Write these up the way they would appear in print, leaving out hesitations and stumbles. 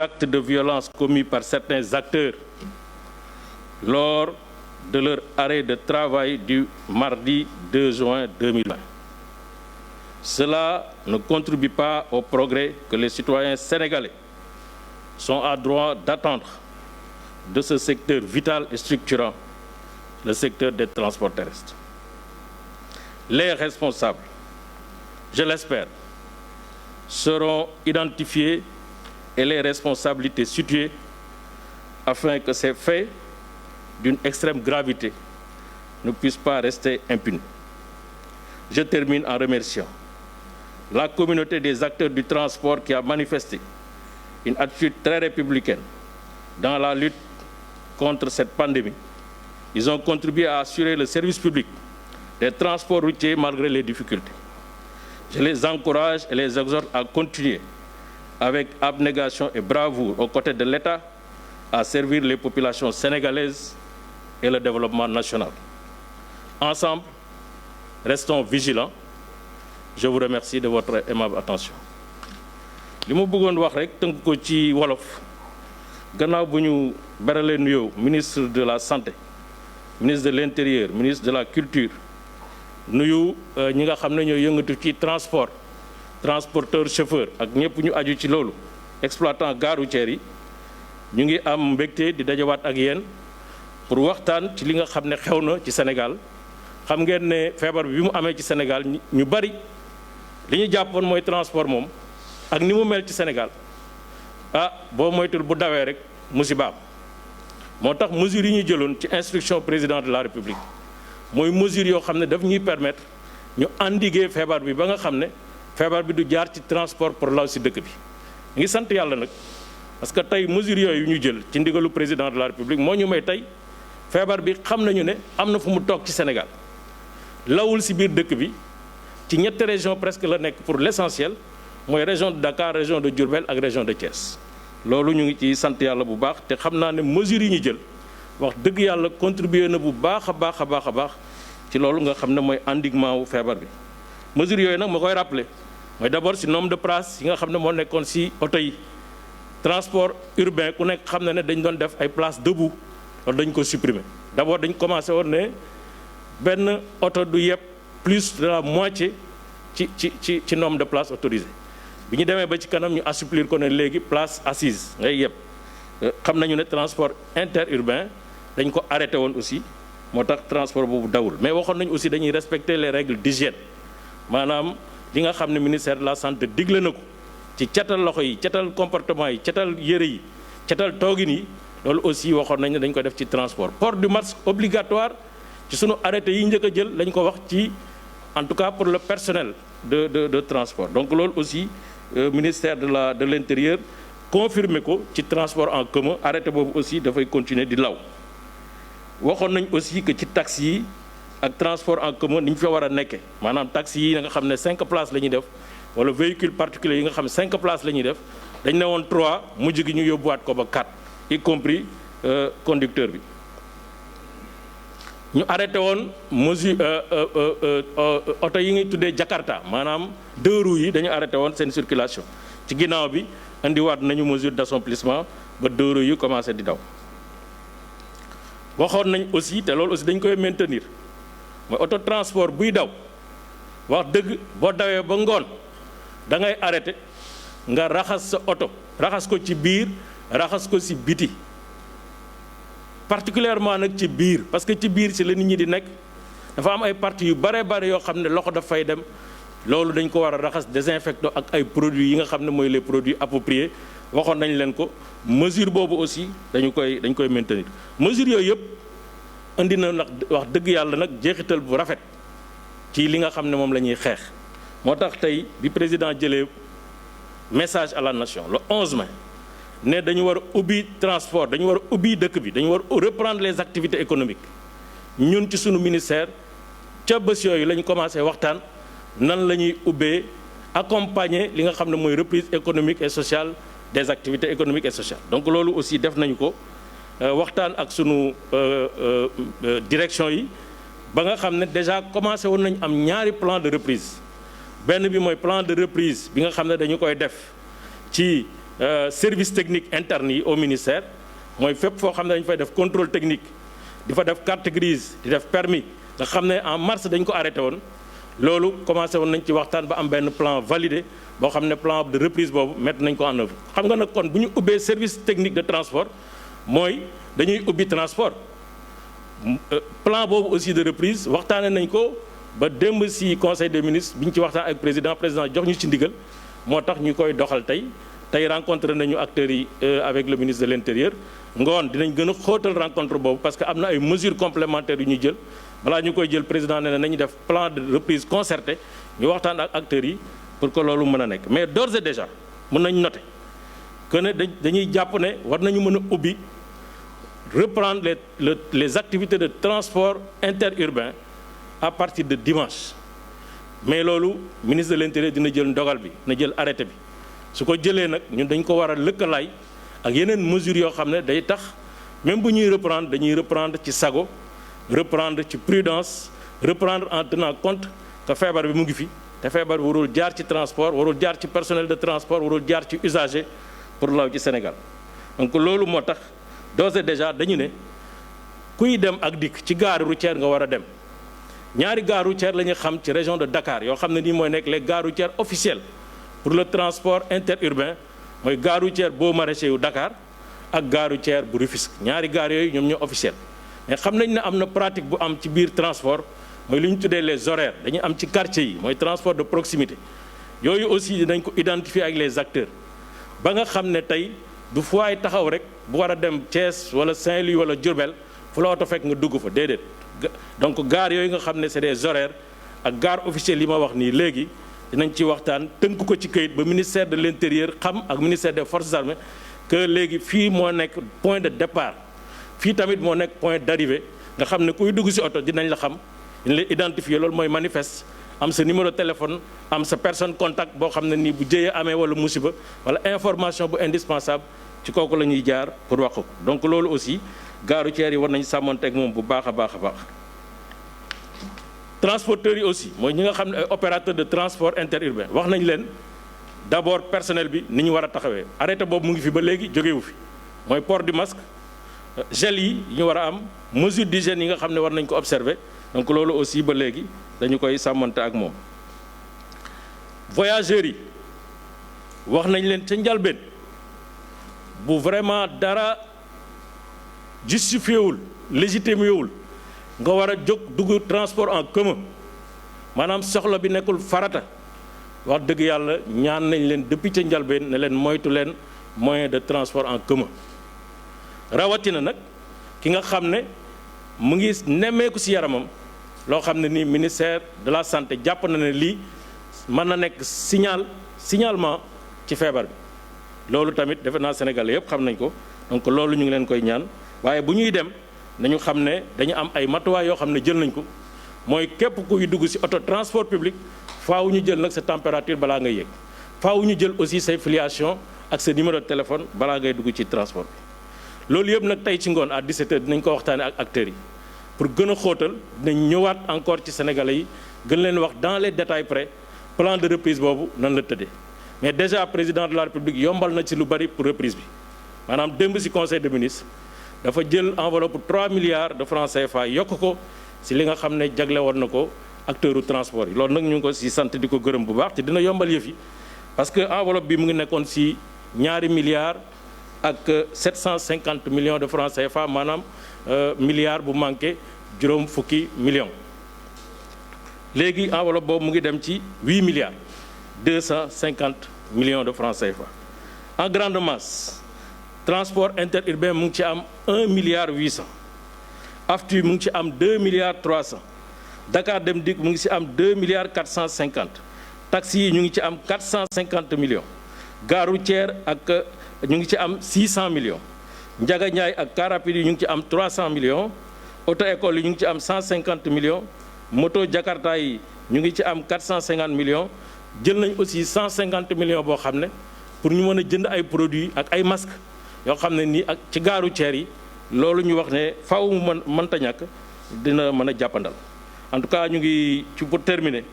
actes de violence commis par certains acteurs lors de leur arrêt de travail du mardi 2 juin 2020. Cela ne contribue pas au progrès que les citoyens sénégalais sont en droit d'attendre de ce secteur vital et structurant, le secteur des transports terrestres. Les responsables, je l'espère, seront identifiés et les responsabilités situées afin que ces faits d'une extrême gravité ne puissent pas rester impunis. Je termine en remerciant la communauté des acteurs du transport qui a manifesté une attitude très républicaine dans la lutte contre cette pandémie. Ils ont contribué à assurer le service public des transports routiers malgré les difficultés. Je les encourage et les exhorte à continuer avec abnégation et bravoure aux côtés de l'État à servir les populations sénégalaises et le développement national. Ensemble, restons vigilants. Je vous remercie de votre aimable attention. li ma bëggoon wax rek tënk ko ci wolof gannaaw bu ñu beralee nuyoo ministre de la santé ministre de l'intérieur ministre de la culture nuyu ñi nga xam ne ñooy yëngatu ci transporteur chauffeur ak ñëpp ñu aju ci loolu exploitant gare routière yi ñu ngi am mbégte di dajawaat ak yéen pour waxtaan ci li nga xam ne xew na ci Sénégal xam ngeen ne feebar bi mu amee ci Sénégal ñu bari li ñu jàppoon mooy transport moom ak ni mu mel ci Sénégal boo moytul bu dawee rek musibaam moo tax mesures yi ñu jëloon ci instruction président de la République mooy mesures yoo xam ne daf ñuy permettre ñu endiguer feebar bi ba nga xam ne feebar bi du jaar ci transport pour law si dëkk bi ngi sant yàlla nag parce que tey mesures yooyu ñu jël ci ndigalu président de la République moo ñu may tey feebar bi xam nañu ne am na fu mu toog ci Sénégal lawul si biir dëkk bi ci ñetti région presque la nekk pour l'essentiel mooy région de Dakar région de Diourbel ak région de Thiès loolu ñu ngi ci sant yàlla bu baax te xam naa ne mesures yi ñu jël wax dëgg yàlla contribuer na bu baax a baax a baax a baax ci loolu nga xam ne mooy endiguement wu feebar bi mesures yooyu nag ma koy rappeler mooy d'abord si nombre de places yi nga xam ne moo nekkoon si oto yi transport urbain ku nekk xam na ne dañ doon def ay places debout loolu dañ ko supprimer d'abord dañ commencé woon ne benn oto du yëpp plus de la moitié ci nombre de places autorisées bi ñu demee ba ci kanam ñu assouplir ko ne léegi place assise ngay yëpp xam nañu ne transport interurbain dañ ko arrêté woon aussi moo tax transport boobu dawul mais waxoon nañu aussi dañuy respecter les règles d'hygiène maanaam li nga xam ne ministère de la santé digle na ko ci catal loxo yi catal comportement yi catal yëre yi catal toogin yi loolu aussi waxoon nañ ne dañ ko def ci transport port du masque obligatoire ci sunu arrêté yi njëkk a jël lañ ko wax ci en tout cas pour le personnel de transport donc loolu aussi ministère de l'intérieur confirmé ko ci transport en commun arrêté boobu aussi dafay continuer di law waxoon nañ aussi que ci taxi yi ak transport en commun ni ñu fa war a nekkee maanaam taxi yi nga xam ne 5 places la ñuy def wala véhicule particulier yi nga xam ne 5 places la ñuy def dañ ne woon 3 mujj gi ñu yóbbuwaat ko ba 4 y compris conducteur bi ñu arrêté woon mesure oto yi ngi tuddee Jakarta maanaam 2 roues yi dañu arrêté woon seen circulation ci ginnaaw bi indiwaat nañu mesure d'assouplissement ba 2 roues yi commencé di daw waxoon nañ aussi te loolu aussi dañ koy maintenir mooy auto transport buy daw wax dëgg boo dawee ba ngoon da ngay arrêté nga raxas sa oto raxas ko ci biir raxas ko ci biti particulièrement nag ci biir parce que ci biir ci la nit ñi di nekk dafa am ay parties yu bare yoo xam ne loxo daf fay dem loolu dañ ko war a raxas désinfectant ak ay produits yi nga xam ne mooy les produits appropriés waxoon nañ leen ko mesure boobu aussi dañ koy maintenir mesure yooyu yëpp indi na nag wax dëgg yàlla nag jeexital bu rafet ci li nga xam ne moom la ñuy xeex moo tax tey bi président jëlee message à la nation le 11 mai ne dañu war a ubbi transport dañu war a ubbi dëkk bi dañu war a reprendre les activités économiques ñun ci sunu ministère ca bés yooyu la ñu commencé waxtaan nan la ñuy ubbee accompagner li nga xam ne mooy reprise économique et sociale des activités économiques et sociales donc loolu aussi def nañu ko waxtaan ak sunu direction yi ba nga xam ne déjà commencé woon nañu am ñaari plan de reprise benn bi mooy plan de reprise bi nga xam ne dañu koy def ci service technique interne yi au ministère mooy fépp foo xam ne dañu fay def contrôle technique di fa def carte grise di def permis nga xam ne en mars dañ ko arrêté woon loolu commencé woon nañ ci waxtaan ba am benn plan validé boo xam ne plan de reprise boobu mettre nañ ko en œuvre xam nga nag kon bu ñu ubbee service technique de transport mooy dañuy ubbi transport plan boobu aussi de reprise waxtaane nañ ko ba démb si conseil des ministres bi ñu ci waxtaan ak président jox ñu ci ndigal moo tax ñu koy doxal tey rencontré nañu acteurs yi avec le ministre de l'intérieur ngoon dinañ gën a xóotal rencontre boobu parce que am na ay mesures complémentaires yu ñuy jël balaa ñu koy jël président nee na nañu def plan de reprise concerté ñu waxtaan ak acteurs yi pour que loolu mën a nekk mais d'ores et déjà mën nañ noter que ne dañuy jàpp ne war nañu mën a ubbi reprendre les activités de transport interurbain à partir de dimanche mais loolu ministre de l'intérieur dina jël ndogal bi na jël arrêté bi su ko jëlee nag ñun dañ ko war a lëkkalaay ak yeneen mesures yoo xam ne day tax même bu ñuy reprendre dañuy reprendre ci sago reprendre ci prudence reprendre en tenant compte que feebar bi mu ngi fi te feebar bi warul jaar ci transport warul jaar ci personnel de transport warul jaar ci usager pour law ci Sénégal donc loolu moo tax d'ores et déjà dañu ne kuy dem ak dikk ci gare routière nga war a dem ñaari gare routière la ñu xam ci région de Dakar yoo xam ne nii mooy nekk les gares routières officielles pour le transport interurbain mooy gare routière Baux Maraîchers yu Dakar ak gare routière bu Rufisque ñaari gares yooyu ñoom ñoo officiel mais xam nañ ne am na pratique bu am ci biir transport mooy li ñu tuddee les horaires dañu am ci quartier yi mooy transport de proximité yooyu aussi dinañ ko identifier ak les acteurs ba nga xam ne tey du fu waay taxaw rek bu war a dem Thiès wala Saint-Louis wala Diourbel fu la oto fekk nga dugg fa déedéet donc gare yooyu nga xam ne c'est des horaires ak gare officielle yi ma wax nii léegi dinañ ci waxtaan tënk ko ci këyit ba ministère de l'intérieur xam ak ministère des forces armées que léegi fii moo nekk point de départ fii tamit moo nekk point d'arrivée nga xam ne kuy dugg ci oto dinañ la xam dinañ la identifier loolu mooy manifeste am sa numéro de téléphone am sa personne contact boo xam ne nii bu jëyee amee wala musiba wala information bu indispensable ci kooku la ñuy jaar pour wax ko donc loolu aussi gare routière yi war nañu sàmmanteeg moom bu baax a baax a baax. transporteurs yi aussi mooy ñi nga xam ne ay opérateurs de transport interurbain wax nañ leen d'abord personnel bi ni ñu war a taxawee arrêté boobu mu ngi fi ba léegi jógewu fi mooy port du masque gel yi ñu war a am mesure d'hygiène yi nga xam ne war nañ ko observer donc loolu aussi ba léegi dañu koy sàmmante ak moom. voyageurs yi wax nañ leen ca njalbeen bu vraiment dara justifié wul légitimé wul nga war a jóg dugg transport en commun maanaam soxla bi nekkul farata wax dëgg yàlla ñaan nañ leen depuis ca njalbeen ne leen moytu leen moyen de transport en commun rawatina nag ki nga xam ne mu ngi nemmeeku ci yaramam loo xam ne nii ministère de la santé jàpp na ne lii mën na nekk signalement ci feebar bi loolu tamit defe naa Sénégalais yëpp xam nañ ko donc loolu ñu ngi leen koy ñaan waaye bu ñuy dem nañu xam ne dañu am ay matuwaay yoo xam ne jël nañ ko mooy képp kuy dugg ci auto transport public faaw ñu jël nag sa température balaa ngay yéeg faaw ñu jël aussi say filiation ak sa numéro de téléphone balaa ngay dugg ci transport bi loolu yëpp nag tey ci ngoon à 17h dinañ ko waxtaane ak acteurs yi pour gën a xóotal dinañ ñëwaat encore ci Sénégalais yi gën leen wax dans les détails près plan de reprise boobu nan la tëddee mais déjà président de la République yombal na ci lu bari pour reprise bi maanaam démb ci conseil des ministres dafa jël enveloppe 3 milliards de francs CFA yokk ko ci li nga xam ne jagle woon na ko acteuru transport yi loolu nag ñu ngi ko ci sant di ko gërëm bu baax te dina yombal yëf yi parce que enveloppe bi mu ngi nekkoon ci 2 milliards ak 750 millions de francs CFA maanaam milliard bu manqué juróom fukki millions léegi enveloppe boobu mu ngi dem ci 8 milliards 250 millions de francs CFA en grande masse transport interurbain mu ngi ci am 1 milliard 800 AFTU mu ngi ci am 2 milliards 300 Dakar Dem Dikk mu ngi ci am 2 milliards 450 taxi yi ñu ngi ci am 450 millions gare routière ak ñu ngi ci am 600 millions Ndiaga Ndiaye ak car rapide yi ñu ngi ci am 300 millions auto école yi ñu ngi ci am 150 millions moto Jakarta yi ñu ngi ci am 450 millions jël nañ aussi 150 millions boo xam ne pour ñu mën a jënd ay produits ak ay masques yoo xam ne nii ak ci gare routière yi loolu ñu wax ne faaw mu mënta ñàkk dina mën a jàppandal en tout cas ñu ngi ci pour terminer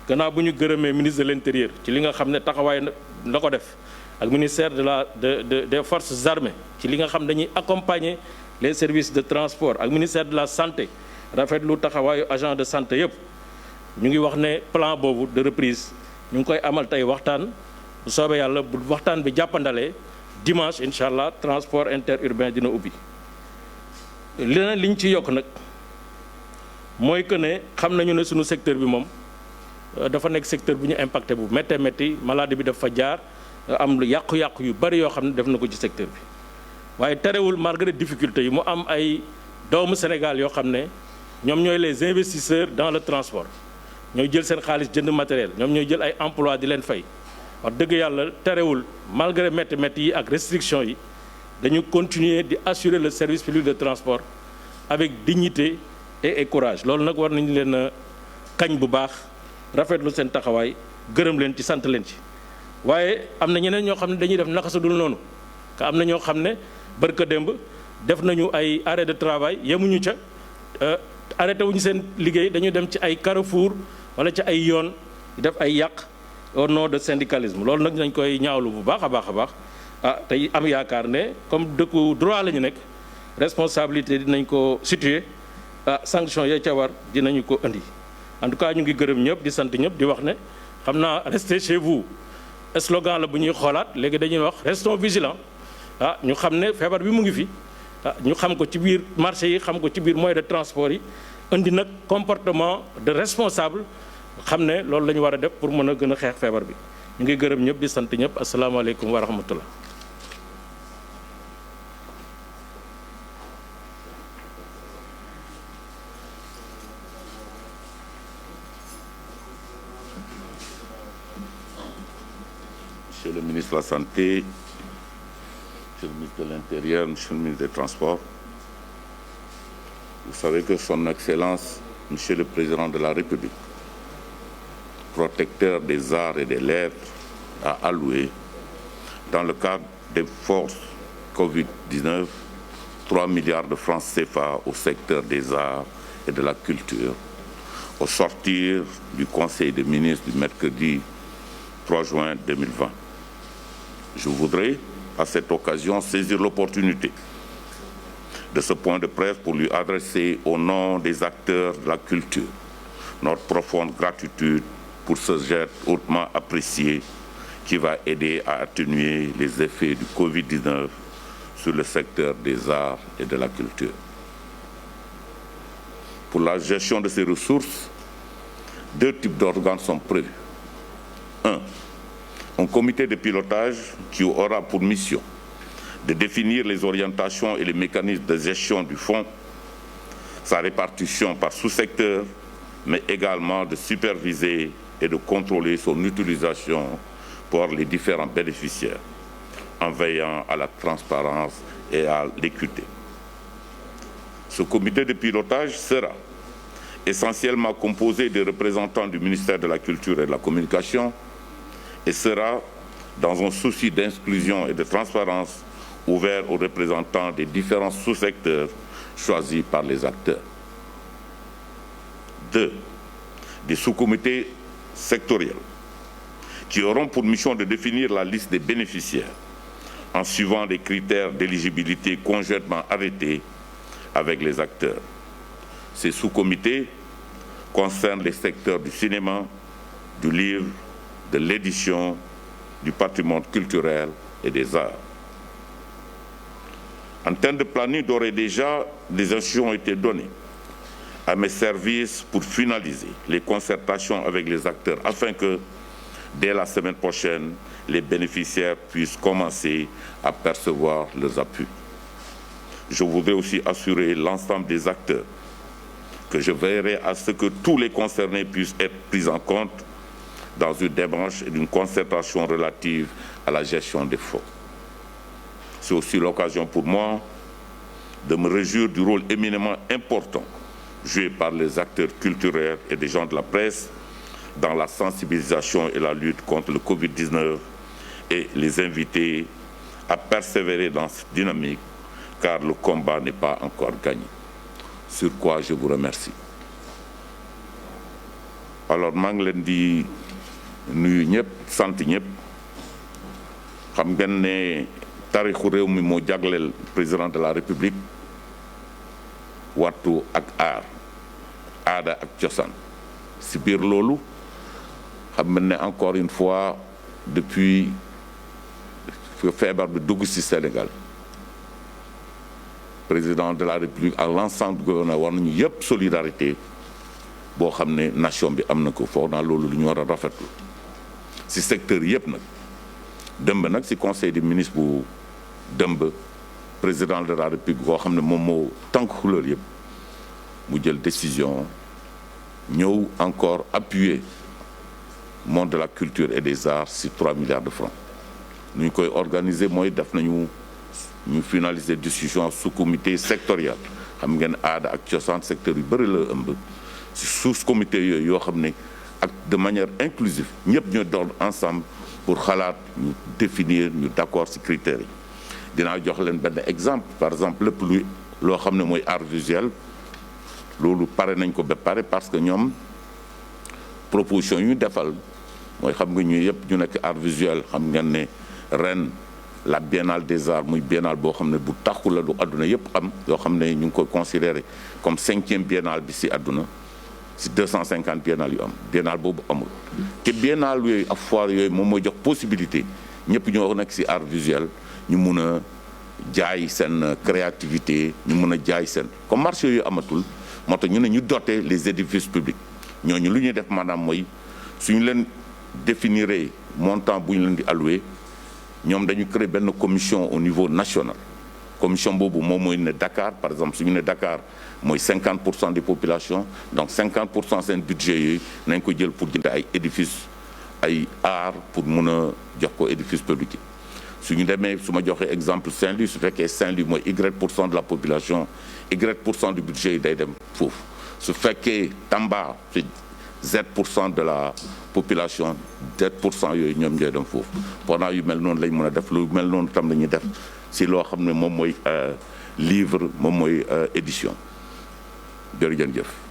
gannaaw bu ñu gërëmee ministre de l'intérieur ci li nga xam ne taxawaay la ko def ak ministère des forces armées ci li nga xam dañuy accompagner les services de transport ak ministère de la santé rafetlu taxawaayu agent de santé yëpp ñu ngi wax ne plan boobu de reprise ñu ngi koy amal tey waxtaan bu soobee yàlla bu waxtaan bi jàppandalee dimanche incha allah transport interurbain dina ubbi. leneen li ñu ci yokk nag mooy que ne xam nañu ne suñu secteur bi moom dafa nekk secteur bu ñu impacté bu méttee métti maladie bi dafa jaar am lu yàqu-yàqu yu bari yoo xam ne def na ko ci secteur bi waaye terewul malgré difficulté yi mu am ay doomu Sénégal yoo xam ne ñoom ñooy les investisseurs dans le transport ñooy jël seen xaalis jënd matériel ñoom ñooy jël ay emploi di leen fay wax dëgg yàlla terewul malgré métti métti yi ak restriction yi dañu continuer di assurer le service public de transport avec dignité et courage loolu nag war nañu leen a kañ bu baax rafetlu seen taxawaay gërëm leen ci sant leen ci waaye am na ñeneen ñoo xam ne dañuy def naka su dul noonu te am na ñoo xam ne barka démb def nañu ay arrêt de travail yemuñu ca arrêté wuñu seen liggéey dañu dem ci ay carrefour wala ci ay yoon def ay yàq au nom de syndicalisme loolu nag dañ koy ñaawlu bu baax a baax a baax tey am yaakaar ne comme dëkku droit la ñu nekk responsabilité dinañ ko situer sanction yee ca war dinañu ko indi en tout cas ñu ngi gërëm ñëpp di sant ñëpp di wax ne xam naa restez chez vous slogan la bu ñuy xoolaat léegi dañuy wax restons vigilants ñu xam ne feebar bi mu ngi fi ñu xam ko ci biir marché yi xam ko ci biir moyen de transport yi indi nag comportement de responsable xam ne loolu la ñu war a def pour mën a gën a xeex feebar bi ñu ngi gërëm ñëpp di sant ñëpp asalaamaaleykum wa rahmatullah. Monsieur le ministre de la Santé, Monsieur le ministre de l'Intérieur, Monsieur le ministre des Transports, vous savez que Son Excellence, Monsieur le Président de la République, protecteur des arts et des lettres, a alloué, dans le cadre des forces Covid-19, 3 milliards de francs CFA au secteur des arts et de la culture, au sortir du Conseil des ministres du mercredi 3 juin 2020. Je voudrais, à cette occasion, saisir l'opportunité de ce point de presse pour lui adresser, au nom des acteurs de la culture, notre profonde gratitude pour ce geste hautement apprécié qui va aider à atténuer les effets du Covid-19 sur le secteur des arts et de la culture. Pour la gestion de ces ressources, 2 types d'organes sont prévus. Un comité de pilotage qui aura pour mission de définir les orientations et les mécanismes de gestion du fonds, sa répartition par sous-secteur, mais également de superviser et de contrôler son utilisation par les différents bénéficiaires, en veillant à la transparence et à l'équité. Ce comité de pilotage sera essentiellement composé des représentants du ministère de la Culture et de la Communication et sera, dans un souci d'inclusion et de transparence, ouvert aux représentants des différents sous-secteurs choisis par les acteurs. 2. Des sous-comités sectoriels qui auront pour mission de définir la liste des bénéficiaires en suivant des critères d'éligibilité conjointement arrêtés avec les acteurs. Ces sous-comités concernent les secteurs du cinéma, du livre, de l'édition, du patrimoine culturel et des arts. En termes de planning, d'ores et déjà, des instructions ont été données à mes services pour finaliser les concertations avec les acteurs afin que, dès la semaine prochaine, les bénéficiaires puissent commencer à percevoir leurs appuis. Je voudrais aussi assurer l'ensemble des acteurs que je veillerai à ce que tous les concernés puissent être pris en compte dans une démarche et une concertation relative à la gestion des fonds. C'est aussi l'occasion pour moi de me réjouir du rôle éminemment important joué par les acteurs culturels et des gens de la presse dans la sensibilisation et la lutte contre le Covid-19 et les inviter à persévérer dans cette dynamique car le combat n'est pas encore gagné. Sur quoi je vous remercie. Alors maa ngi leen di nuyu ñëpp sant ñëpp xam ngeen ne taarixu réew mi moo jagleel président de la république wattu ak aada ak cosaan si biir loolu xam ngeen ne encore une fois depuis feebar bi dugg ci Sénégal président de la république ak l'ensemble du gouvernement war nañu yëpp solidarité boo xam ne nation bi am na ko foog naa loolu lu ñu war a rafetlu ci secteur yëpp nag dëmb nag ci conseil des ministres bu dëmb président de la république boo xam ne moom moo tànk xulóor yëpp mu jël décision ñëw encore appuyer monde de la culture et des arts ci 3 milliards de francs nu ñu koy organiser mooy def nañu ñu finaliser discussion sous comité sectoriel xam ngeen aada ak cosaan secteur yu bëri la ëmb ci sous comité yooyu yoo xam ne ak de manière inclusive ñëpp ñoo doon ensemble pour xalaat ñu définir ñu d'accord ci critères yi dinaa jox leen benn exemple par exemple lépp luy loo xam ne mooy art visuel loolu pare nañ ko ba pare parce que ñoom proposition yu ñu defal mooy xam nga ñu yëpp ñu nekk art visuel xam ngeen ne ren la biennale des arts muy biennale boo xam ne bu taxu la lu àdduna yëpp am yoo xam ne ñu ngi koy considéré comme 5e biennale bi ci àdduna ci 250 biennale yu am biennale boobu amul te biennale yooyu ak foire yooyu moom mooy jox possibilité ñëpp ñoo nekk ci art visuel ñu mun a jaay seen créativité ñu mun a jaay seen comme marché yooyu amatul moo tax ñu ne ñu doter les édifices publics ñooñu lu ñuy def maanaam mooy suñu leen définiree montant bu ñu leen di alloué ñoom dañu créer benn commission au niveau national commission boobu moom mooy ne Dakar par exemple suñu ne Dakar mooy 50% des populations donc 50% seen budget yooyu nañ ko jël pour jënd ay édifices ay art pour mun a jox ko édifice public yi suñu demee su ma joxee exemple Saint-Louis su fekkee Saint-Louis mooy Y% de la population Y% du budget yi day dem foofu su fekkee Tamba c'est Z% de la population Z% yooyu ñoom ñooy dem foofu pendant yu mel noonu lañ mën a def lu mel noonu tam la ñuy def si loo xam ne moom mooy livre moom mooy édition jërëjëf.